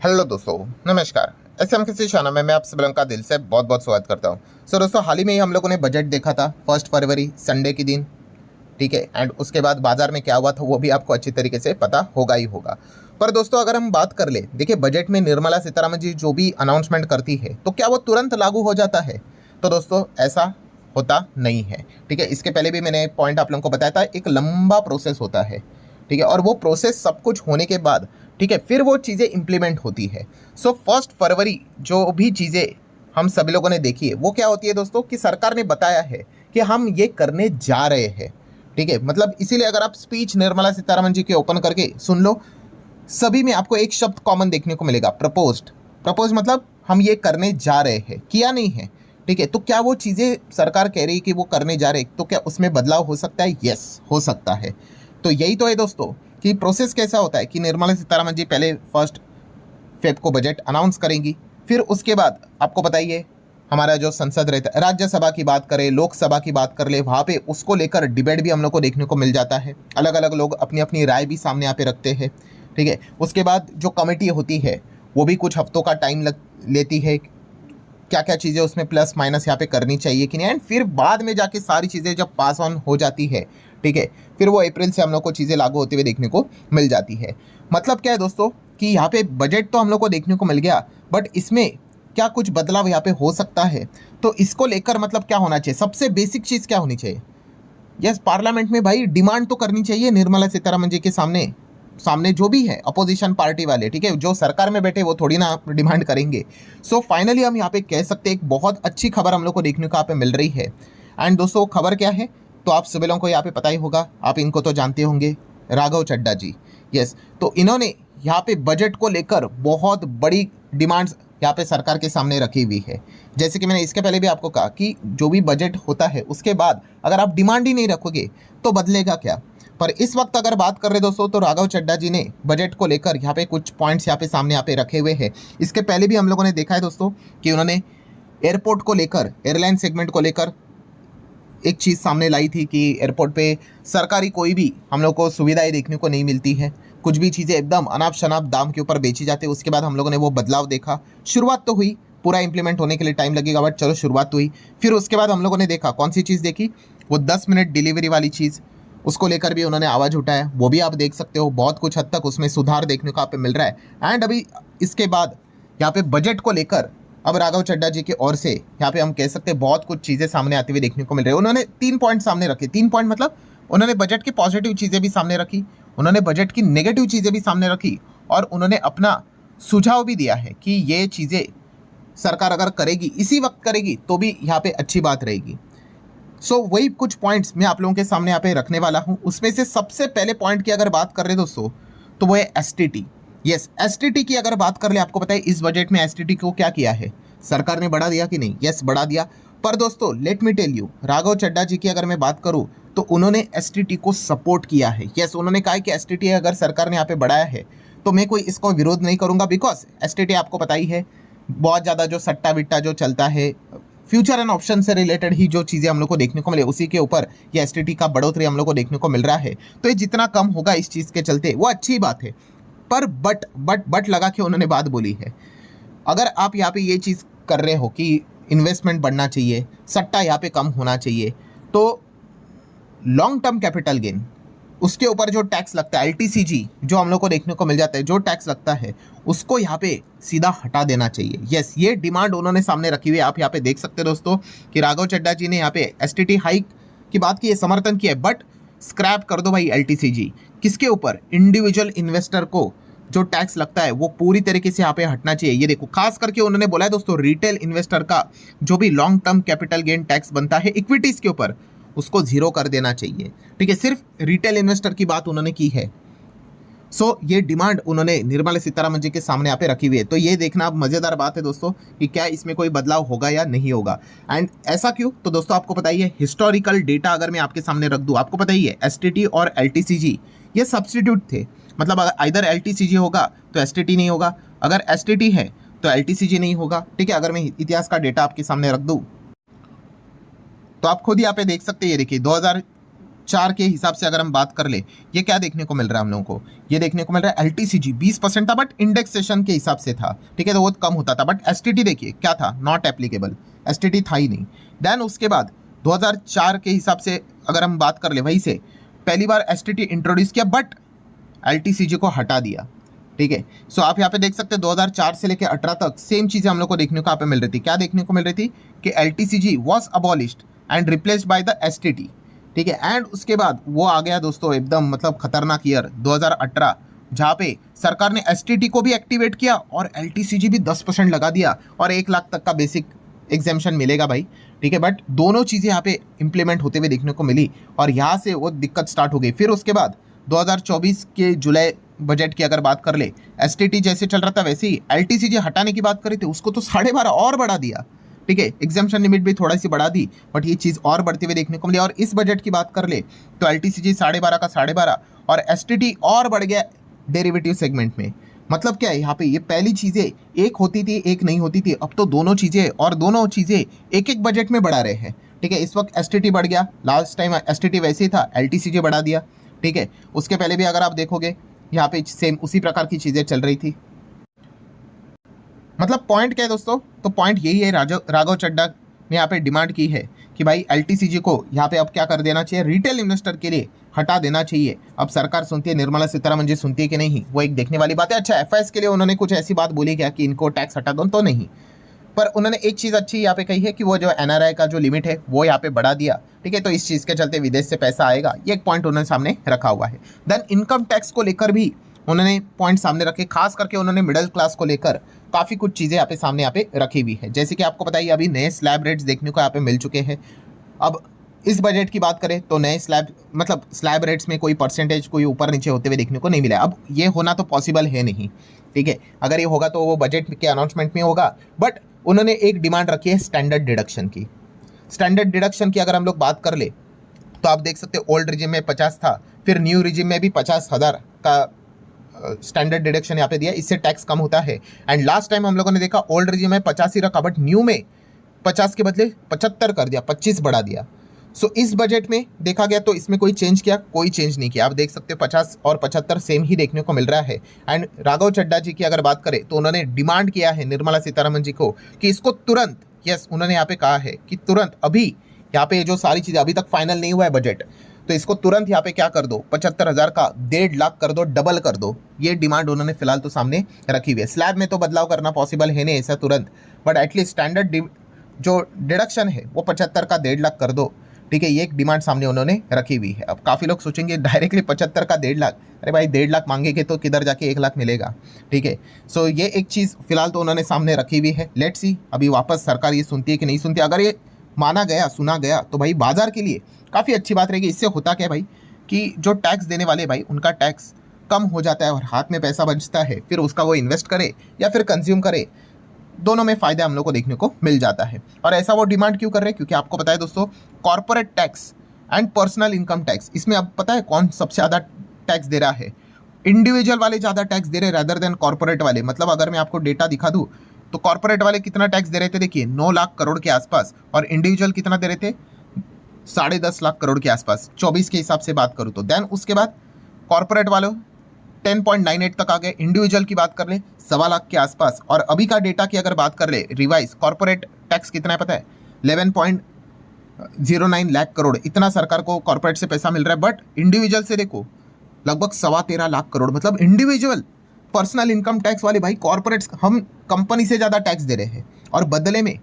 Hello दोस्तों, नमस्कार। SM किसी चैनल में मैं आप सभी लोगों का दिल से बहुत बहुत स्वागत करता हूं। दोस्तों, हाल ही में ही हम लोगों ने बजट देखा था 1 फरवरी संडे के दिन, ठीक है। एंड उसके बाद बाजार में क्या हुआ था वो भी आपको अच्छी तरीके से पता होगा ही होगा। पर दोस्तों, अगर हम बात कर ले, देखिए बजट में निर्मला सीतारमण जी जो भी अनाउंसमेंट करती है तो क्या वो तुरंत लागू हो जाता है? तो दोस्तों, ऐसा होता नहीं है, ठीक है। इसके पहले भी मैंने पॉइंट आप लोगों को बताया था, एक लंबा प्रोसेस होता है, ठीक है। और वो प्रोसेस सब कुछ होने के बाद, ठीक है, फिर वो चीज़ें इंप्लीमेंट होती है। सो 1 फरवरी जो भी चीज़ें हम सभी लोगों ने देखी है वो क्या होती है दोस्तों, कि सरकार ने बताया है कि हम ये करने जा रहे हैं, ठीक है। मतलब इसीलिए अगर आप स्पीच निर्मला सीतारमण जी के ओपन करके सुन लो, सभी में आपको एक शब्द कॉमन देखने को मिलेगा, प्रपोज्ड। प्रपोज मतलब हम ये करने जा रहे हैं, किया नहीं है, ठीक है। तो क्या वो चीज़ें सरकार कह रही है कि वो करने जा रहे हैं, तो क्या उसमें बदलाव हो सकता है? यस, हो सकता है। तो यही तो है दोस्तों कि प्रोसेस कैसा होता है कि निर्मला सीतारमण जी पहले 1 फेब को बजट अनाउंस करेंगी, फिर उसके बाद आपको बताइए हमारा जो संसद रहता है, राज्यसभा की बात करें, लोकसभा की बात कर ले, वहाँ पे उसको लेकर डिबेट भी हम लोग को देखने को मिल जाता है। अलग अलग लोग अपनी अपनी राय भी सामने यहाँ पे रखते हैं, ठीक है। उसके बाद जो कमेटी होती है वो भी कुछ हफ्तों का टाइम लेती है, क्या क्या चीज़ें उसमें प्लस माइनस यहाँ पे करनी चाहिए कि नहीं। एंड फिर बाद में जाके सारी चीज़ें जब पास ऑन हो जाती है, ठीक है, फिर वो अप्रैल से हम लोग को चीज़ें लागू होते हुए देखने को मिल जाती है। मतलब क्या है दोस्तों कि यहाँ पे बजट तो हम लोग को देखने को मिल गया, बट इसमें क्या कुछ बदलाव यहाँ पे हो सकता है? तो इसको लेकर मतलब क्या होना चाहिए, सबसे बेसिक चीज़ क्या होनी चाहिए? यस, पार्लियामेंट में भाई डिमांड तो करनी चाहिए निर्मला सीतारमण जी के सामने, सामने जो भी है अपोजिशन पार्टी वाले, ठीक है, जो सरकार में बैठे वो थोड़ी ना डिमांड करेंगे। सो फाइनली हम यहाँ पे कह सकते हैं एक बहुत अच्छी खबर हम लोग को देखने को यहाँ पे मिल रही है। एंड दोस्तों, खबर क्या है तो आप सभी लोगों को यहाँ पे पता ही होगा, आप इनको तो जानते होंगे, राघव चड्ढा जी। यस, तो इन्होंने यहाँ पे बजट को लेकर बहुत बड़ी डिमांड्स यहाँ पे सरकार के सामने रखी हुई है। जैसे कि मैंने इसके पहले भी आपको कहा कि जो भी बजट होता है उसके बाद अगर आप डिमांड ही नहीं रखोगे तो बदलेगा क्या। पर इस वक्त अगर बात कर रहे दोस्तों, तो राघव चड्ढा जी ने बजट को लेकर यहाँ पे कुछ पॉइंट्स यहाँ पे सामने यहाँ पे रखे हुए हैं। इसके पहले भी हम लोगों ने देखा है दोस्तों कि उन्होंने एयरपोर्ट को लेकर, एयरलाइन सेगमेंट को लेकर एक चीज़ सामने लाई थी कि एयरपोर्ट पे सरकारी कोई भी हम लोग को सुविधाएं देखने को नहीं मिलती है, कुछ भी चीज़ें एकदम अनाप शनाप दाम के ऊपर बेची जाती है। उसके बाद हम लोगों ने वो बदलाव देखा, शुरुआत तो हुई, पूरा इंप्लीमेंट होने के लिए टाइम लगेगा, बट चलो शुरुआत तो हुई। फिर उसके बाद हम लोगों ने देखा कौन सी चीज़ देखी, वो 10 मिनट डिलीवरी वाली चीज़, उसको लेकर भी उन्होंने आवाज़ उठाया, वो भी आप देख सकते हो, बहुत कुछ हद तक उसमें सुधार देखने को आप पे मिल रहा है। एंड अभी इसके बाद यहाँ पे बजट को लेकर अब राघव चड्ढा जी की ओर से यहाँ पे हम कह सकते हैं बहुत कुछ चीज़ें सामने आती हुई देखने को मिल रही है। उन्होंने 3 पॉइंट सामने रखे, 3 पॉइंट मतलब उन्होंने बजट की पॉजिटिव चीज़ें भी सामने रखी, उन्होंने बजट की नेगेटिव चीज़ें भी सामने रखी, और उन्होंने अपना सुझाव भी दिया है कि ये चीज़ें सरकार अगर करेगी, इसी वक्त करेगी, तो भी यहाँ पे अच्छी बात रहेगी। सो वही कुछ पॉइंट्स मैं आप लोगों के सामने यहाँ पे रखने वाला हूँ। उसमें से सबसे पहले पॉइंट की अगर बात कर रहे दोस्तों, तो वो है एसटीटी। यस, एसटीटी की अगर बात कर ले, आपको पता है इस बजट में एसटीटी को क्या किया है, सरकार ने बढ़ा दिया कि नहीं? यस, बढ़ा दिया। पर दोस्तों let me tell you, Raghav Chadha ji की अगर मैं बात करूं तो उन्होंने एसटीटी को सपोर्ट किया है। यस, उन्होंने कहा कि एसटीटी अगर सरकार ने यहाँ पे बढ़ाया है तो मैं कोई इसको विरोध नहीं करूंगा, बिकॉज एसटीटी आपको पता ही है बहुत ज़्यादा जो सट्टा विट्टा जो चलता है, फ्यूचर एंड ऑप्शन से रिलेटेड ही जो चीज़ें हम लोग को देखने को मिले, उसी के ऊपर ये एसटीटी का बढ़ोतरी हम लोग को देखने को मिल रहा है। तो ये जितना कम होगा इस चीज़ के चलते वो अच्छी बात है। पर बट लगा के उन्होंने बात बोली है, अगर आप यहाँ पे ये चीज़ कर रहे हो कि इन्वेस्टमेंट बढ़ना चाहिए, सट्टा यहाँ पे कम होना चाहिए, तो लॉन्ग टर्म कैपिटल गेन उसके ऊपर जो टैक्स लगता है, एलटीसीजी जो हम लोग को देखने को मिल जाता है, जो टैक्स लगता है उसको यहाँ पे सीधा हटा देना चाहिए। यस, ये डिमांड उन्होंने सामने रखी हुई है। आप यहाँ पे देख सकते हैं दोस्तों कि राघव चड्ढा जी ने यहाँ पे एसटीटी हाइक की बात की है, समर्थन किया है, बट स्क्रैप कर दो भाई एलटीसीजी। किसके ऊपर? इंडिविजुअल इन्वेस्टर को जो टैक्स लगता है वो पूरी तरीके से यहाँ पे हटना चाहिए। ये देखो, खास करके उन्होंने बोला है दोस्तों, रिटेल इन्वेस्टर का जो भी long term capital gain tax बनता है इक्विटीज के ऊपर, उसको जीरो कर देना चाहिए, ठीक है। सिर्फ रिटेल इन्वेस्टर की बात उन्होंने की है। सो ये डिमांड उन्होंने निर्मला सीतारमण जी के सामने यहाँ पे रखी हुई है। तो ये देखना अब मज़ेदार बात है दोस्तों कि क्या इसमें कोई बदलाव होगा या नहीं होगा। एंड ऐसा क्यों? तो दोस्तों आपको पता ही है, हिस्टोरिकल डेटा अगर मैं आपके सामने रख दूँ, आपको पता ही है एसटीटी और एलटीसीजी ये सब्स्टिट्यूट थे। मतलब अगर इधर एलटीसीजी होगा तो एसटीटी नहीं होगा, अगर एसटीटी है तो एलटीसीजी नहीं होगा, ठीक है। अगर मैं इतिहास का डेटा आपके सामने रख दूँ तो आप खुद यहाँ पे देख सकते हैं। ये देखिए 2004 के हिसाब से अगर हम बात कर ले, ये क्या देखने को मिल रहा है हम लोगों को, ये देखने को मिल रहा है एलटीसीजी 20% था, बट इंडेक्सेशन के हिसाब से था, ठीक है, तो वो कम होता था। बट एसटीटी देखिए क्या था, नॉट एप्लीकेबल, एसटीटी था ही नहीं। देन उसके बाद 2004 के हिसाब से अगर हम बात कर ले, वहीं से पहली बार एसटीटी इंट्रोड्यूस किया, बट एलटीसीजी को हटा दिया, ठीक है। सो आप यहाँ पे देख सकते हैं 2004 से लेकर 18 तक सेम चीजें हम लोग को देखने को यहाँ पे मिल रही थी। क्या देखने को मिल रही थी कि LTCG was abolished and replaced by the STT, ठीक है। एंड उसके बाद वो आ गया दोस्तों एकदम मतलब खतरनाक ईयर 2018, जहाँ पे सरकार ने एसटीटी को भी एक्टिवेट किया और एलटीसीजी भी 10% लगा दिया और 1 लाख तक का बेसिक एग्जामेशन मिलेगा भाई, ठीक है। बट दोनों चीज़ें यहाँ पे इंप्लीमेंट होते हुए देखने को मिली और यहाँ से वो दिक्कत स्टार्ट हो गई। फिर उसके बाद 2024 के जुलाई बजट की अगर बात कर ले, एसटीटी जैसे चल रहा था वैसे ही एलटीसीजी हटाने की बात करी थी, उसको तो 12.5 और बढ़ा दिया, ठीक है। एग्जाम्पशन लिमिट भी थोड़ा सी बढ़ा दी, बट ये चीज़ और बढ़ते हुए देखने को मिली। और इस बजट की बात कर ले तो एलटीसीजी 12.5 का 12.5 और एसटीटी और बढ़ गया डेरिवेटिव सेगमेंट में। मतलब क्या है यहाँ पे, ये पहली चीज़ें एक होती थी एक नहीं होती थी, अब तो दोनों चीज़ें और दोनों चीज़ें एक एक बजट में बढ़ा रहे हैं, ठीक है। इस वक्त एसटीटी बढ़ गया, लास्ट टाइम एसटीटी वैसे ही था, एलटीसीजी बढ़ा दिया, ठीक है। उसके पहले भी अगर आप देखोगे यहाँ पे सेम उसी प्रकार की चीज़ें चल रही थी। मतलब पॉइंट क्या है दोस्तों, तो पॉइंट यही है, राघव चड्ढा ने यहाँ पे डिमांड की है कि भाई एलटीसीजी को यहाँ पे अब क्या कर देना चाहिए, रिटेल इन्वेस्टर के लिए हटा देना चाहिए। अब सरकार सुनती है, निर्मला सीतारमण जी सुनती है कि नहीं, वो एक देखने वाली बात है। अच्छा, एफआईएस के लिए उन्होंने कुछ ऐसी बात बोली क्या कि इनको टैक्स हटा दो, तो नहीं, पर उन्होंने एक चीज़ अच्छी यहाँ पे कही है कि वो जो एनआरआई का जो लिमिट है वो यहाँ पे बढ़ा दिया, ठीक है। तो इस चीज़ के चलते विदेश से पैसा आएगा, ये एक पॉइंट उन्होंने सामने रखा हुआ है। देन इनकम टैक्स को लेकर भी उन्होंने पॉइंट सामने रखे, खास करके उन्होंने मिडिल क्लास को लेकर काफ़ी कुछ चीज़ें यहाँ पे सामने यहाँ पे रखी हुई है। जैसे कि आपको बताइए अभी नए स्लैब रेट्स देखने को यहाँ पे मिल चुके हैं। अब इस बजट की बात करें तो नए स्लैब रेट्स में कोई परसेंटेज कोई ऊपर नीचे होते हुए देखने को नहीं मिला। अब ये होना तो पॉसिबल है नहीं, ठीक है। अगर ये होगा तो वो बजट के अनाउंसमेंट में होगा। बट उन्होंने एक डिमांड रखी है स्टैंडर्ड डिडक्शन की। स्टैंडर्ड डिडक्शन की अगर हम लोग बात कर ले तो आप देख सकते हैं ओल्ड रिजिम में 50 था, फिर न्यू रिजिम में भी 50,000 का स्टैंडर्ड डिडक्शन यहाँ पे दिया, इससे टैक्स कम होता है। एंड लास्ट टाइम हम लोगों ने देखा ओल्ड रिजिम में 50 ही रखा, बट न्यू में 50 के बदले 75 कर दिया, 25 बढ़ा दिया। सो इस बजट में देखा गया तो इसमें कोई चेंज किया, कोई चेंज नहीं किया। आप देख सकते हैं 50 और 75 सेम ही देखने को मिल रहा है। एंड राघव चड्ढा जी की अगर बात करें तो उन्होंने डिमांड किया है निर्मला सीतारमण जी को कि इसको तुरंत, यस उन्होंने यहाँ पे कहा है कि तुरंत अभी यहाँ पे जो सारी चीज़ें अभी तक फाइनल नहीं हुआ है बजट, तो इसको तुरंत यहाँ पे क्या कर दो, 75,000 का 1.5 लाख कर दो, डबल कर दो। ये डिमांड उन्होंने फिलहाल तो सामने रखी हुई है। स्लैब में तो बदलाव करना पॉसिबल है नहीं ऐसा तुरंत, बट एटलीस्ट स्टैंडर्ड जो डिडक्शन है वो 75 का 1.5 लाख कर दो, ठीक है। ये एक डिमांड सामने उन्होंने रखी हुई है। अब काफ़ी लोग सोचेंगे डायरेक्टली 75 का 1.5 लाख, अरे भाई 1.5 लाख मांगेंगे तो किधर जाके 1 लाख मिलेगा, ठीक है। सो ये एक चीज़ फिलहाल तो उन्होंने सामने रखी हुई है। लेट्स सी अभी वापस सरकार ये सुनती है कि नहीं सुनती। अगर ये माना गया, सुना गया, तो भाई बाजार के लिए काफ़ी अच्छी बात रहेगी। इससे होता क्या है भाई कि जो टैक्स देने वाले भाई उनका टैक्स कम हो जाता है और हाथ में पैसा बचता है, फिर उसका वो इन्वेस्ट करे या फिर कंज्यूम करे, दोनों में फ़ायदा हम लोग को देखने को मिल जाता है। और ऐसा वो डिमांड क्यों कर रहे हैं, क्योंकि आपको पता है दोस्तों corporate tax and personal income tax, इसमें अब पता है कौन सबसे ज़्यादा टैक्स दे रहा है, इंडिविजुअल वाले ज़्यादा टैक्स दे रहे रदर देन कॉर्पोरेट वाले। मतलब अगर मैं आपको डेटा दिखा दूँ तो कॉर्पोरेट वाले कितना टैक्स दे रहे थे, देखिए 9 लाख करोड़ के आसपास, और इंडिविजुअल कितना दे रहे थे 10.5 लाख करोड़ के आसपास, 24 के हिसाब से बात करूँ तो। देन उसके बाद कॉर्पोरेट वालों 10.98 तक आ गए, इंडिविजुअल की बात कर ले 1.25 लाख के आसपास। और अभी का डेटा की अगर बात कर ले रिवाइज, कॉर्पोरेट टैक्स कितना है पता है, 11.09 लाख करोड़, इतना सरकार को कॉर्पोरेट से पैसा मिल रहा है। बट इंडिविजुअल से देखो लगभग 13.25 लाख करोड़। मतलब इंडिविजुअल पर्सनल इनकम टैक्स वाले भाई कॉर्पोरेट्स, हम कंपनी से ज़्यादा टैक्स दे रहे हैं और बदले में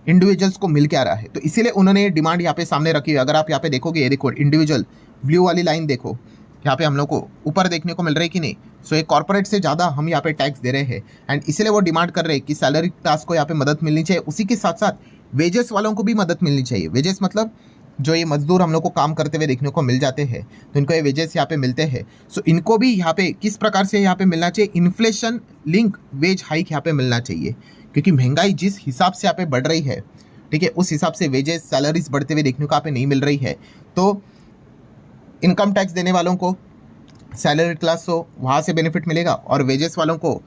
इंडिविजुअल्स को मिल के आ रहा है। तो इसीलिए उन्होंने ये डिमांड यहाँ पे सामने रखी है। अगर आप यहाँ पे देखोगे, ये देखो इंडिविजुअल ब्लू वाली लाइन देखो, यहाँ पे हम लोग को ऊपर देखने को मिल रही है कि नहीं। सो ये कॉर्पोरेट से ज़्यादा हम यहाँ पे टैक्स दे रहे हैं एंड इसीलिए वो डिमांड कर रहे हैं कि सैलरी क्लास को यहाँ पे मदद मिलनी चाहिए। उसी के साथ साथ वेजेस वालों को भी मदद मिलनी चाहिए। वेजेस मतलब जो ये मजदूर हम लोग को काम करते हुए देखने को मिल जाते हैं, तो इनको ये वेजेस यहाँ पे मिलते हैं। सो इनको भी यहाँ पे किस प्रकार से यहाँ पे मिलना चाहिए, इन्फ्लेशन लिंक वेज हाइक यहाँ पे मिलना चाहिए, क्योंकि महंगाई जिस हिसाब से यहाँ पे बढ़ रही है, ठीक है, उस हिसाब से वेजेस सैलरीज बढ़ते हुए देखने को यहाँ पे नहीं मिल रही है। तो इनकम टैक्स देने वालों को, सैलरी क्लास को वहाँ से बेनिफिट मिलेगा और वेजेस वालों को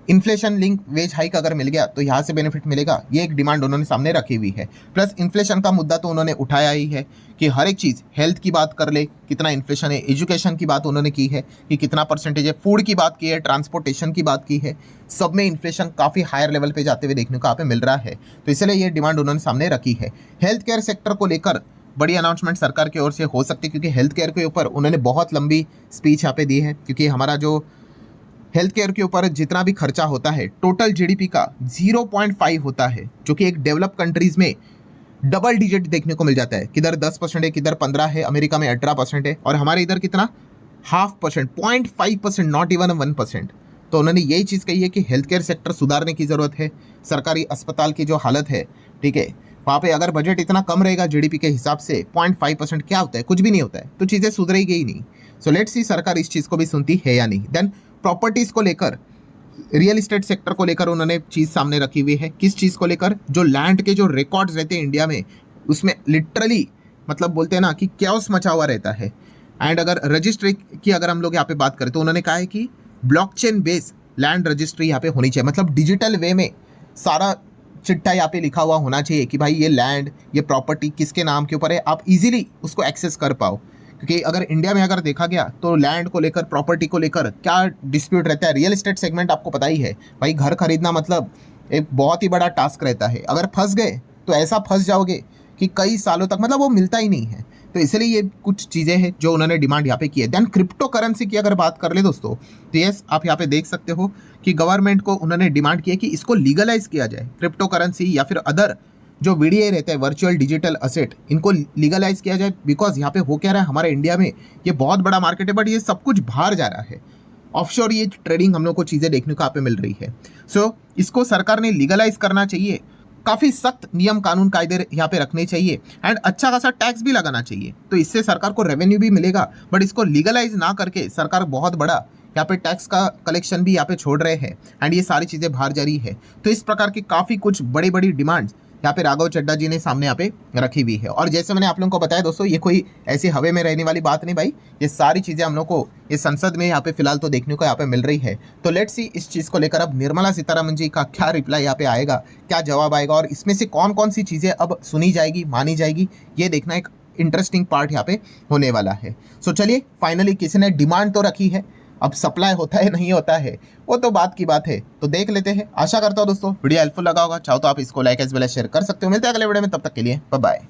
इन्फ्लेशन लिंक वेज हाइक अगर मिल गया तो यहाँ से बेनिफिट मिलेगा, ये एक डिमांड उन्होंने सामने रखी हुई है। प्लस इन्फ्लेशन का मुद्दा तो उन्होंने उठाया ही है कि हर एक चीज़, हेल्थ की बात कर ले कितना इन्फ्लेशन है, एजुकेशन की बात उन्होंने की है कि कितना परसेंटेज है, फूड की बात की है, ट्रांसपोर्टेशन की बात की है, सब में इन्फ्लेशन काफ़ी हायर लेवल पे जाते हुए देखने को यहाँ पे मिल रहा है। तो इसलिए ये डिमांड उन्होंने सामने रखी है। हेल्थ केयर सेक्टर को लेकर बड़ी अनाउंसमेंट सरकार की ओर से हो सकती है, क्योंकि हेल्थ केयर के ऊपर उन्होंने बहुत लंबी स्पीच यहाँ पे दी है, क्योंकि हमारा जो हेल्थ केयर के ऊपर जितना भी खर्चा होता है टोटल जीडीपी का 0.5 होता है, जो कि एक डेवलप कंट्रीज में डबल डिजिट देखने को मिल जाता है। किधर 10% है, किधर 15 है, अमेरिका में 18% है, और हमारे इधर कितना 0.5%, 0.5%, नॉट इवन 1%। तो उन्होंने यही चीज़ कही है कि हेल्थ केयर सेक्टर सुधारने की ज़रूरत है। सरकारी अस्पताल की जो हालत है, ठीक है, वहाँ पे अगर बजट इतना कम रहेगा जीडीपी के हिसाब से, 0.5% क्या होता है, कुछ भी नहीं होता है, तो चीज़ें सुधरेगी ही नहीं। सो लेट्स सी सरकार इस चीज़ को भी सुनती है या नहीं। देन प्रॉपर्टीज़ को लेकर, रियल इस्टेट सेक्टर को लेकर उन्होंने चीज़ सामने रखी हुई है। किस चीज़ को लेकर? जो लैंड के जो रिकॉर्ड्स रहते हैं इंडिया में, उसमें लिटरली मतलब बोलते हैं ना कि कैओस मचा हुआ रहता है। एंड अगर रजिस्ट्री की अगर हम लोग यहाँ पे बात करें तो उन्होंने कहा है कि ब्लॉकचेन बेस लैंड रजिस्ट्री यहाँ पे होनी चाहिए, मतलब डिजिटल वे में सारा चिट्ठा यहाँ पे लिखा हुआ होना चाहिए कि भाई ये लैंड, ये प्रॉपर्टी किसके नाम के ऊपर है, आप इजीली उसको एक्सेस कर पाओ। क्योंकि अगर इंडिया में अगर देखा गया तो लैंड को लेकर, प्रॉपर्टी को लेकर क्या डिस्प्यूट रहता है। रियल एस्टेट सेगमेंट आपको पता ही है भाई, घर खरीदना मतलब एक बहुत ही बड़ा टास्क रहता है। अगर फंस गए तो ऐसा फंस जाओगे कि कई सालों तक मतलब वो मिलता ही नहीं है। तो इसलिए ये कुछ चीज़ें हैं जो उन्होंने डिमांड यहाँ पे की है। देन क्रिप्टो करेंसी की अगर बात कर ले दोस्तों, तो यस आप यहाँ पे देख सकते हो कि गवर्नमेंट को उन्होंने डिमांड की है कि इसको लीगलाइज किया जाए। क्रिप्टो करेंसी या फिर अदर जो वीडीआई रहते हैं, वर्चुअल डिजिटल असेट, इनको लीगलाइज किया जाए। बिकॉज यहाँ पे हो क्या रहा है, हमारे इंडिया में ये बहुत बड़ा मार्केट है, बट ये सब कुछ बाहर जा रहा है। ऑफशोर ये ट्रेडिंग हम लोग को चीज़ें देखने को यहाँ पे मिल रही है। सो इसको सरकार ने लीगलाइज करना चाहिए। काफ़ी सख्त नियम कानून कायदे यहाँ पे रखने चाहिए, एंड अच्छा खासा टैक्स भी लगाना चाहिए। तो इससे सरकार को रेवेन्यू भी मिलेगा। बट इसको लीगलाइज ना करके सरकार बहुत बड़ा यहाँ पे टैक्स का कलेक्शन भी यहाँ पे छोड़ रहे हैं, एंड ये सारी चीज़ें बाहर जा रही है। तो इस प्रकार की काफ़ी कुछ बड़ी बड़ी डिमांड्स यहाँ पे राघव चड्ढा जी ने सामने यहाँ पे रखी हुई है। और जैसे मैंने आप लोगों को बताया दोस्तों, ये कोई ऐसी हवे में रहने वाली बात नहीं भाई, ये सारी चीज़ें हम लोग को ये संसद में यहाँ पे फिलहाल तो देखने को यहाँ पे मिल रही है। तो लेट्स सी इस चीज़ को लेकर अब निर्मला सीतारमण जी का क्या रिप्लाई यहाँ पे आएगा, क्या जवाब आएगा, और इसमें से कौन कौन सी चीज़ें अब सुनी जाएगी, मानी जाएगी, ये देखना एक इंटरेस्टिंग पार्ट यहाँ पे होने वाला है। सो चलिए, फाइनली किसी ने डिमांड तो रखी है, अब सप्लाई होता है नहीं होता है वो तो बात की बात है, तो देख लेते हैं। आशा करता हूँ दोस्तों वीडियो हेल्पफुल लगा होगा, चाहो तो आप इसको like as well as share कर सकते हो। मिलते हैं अगले वीडियो में, तब तक के लिए बाय बाय।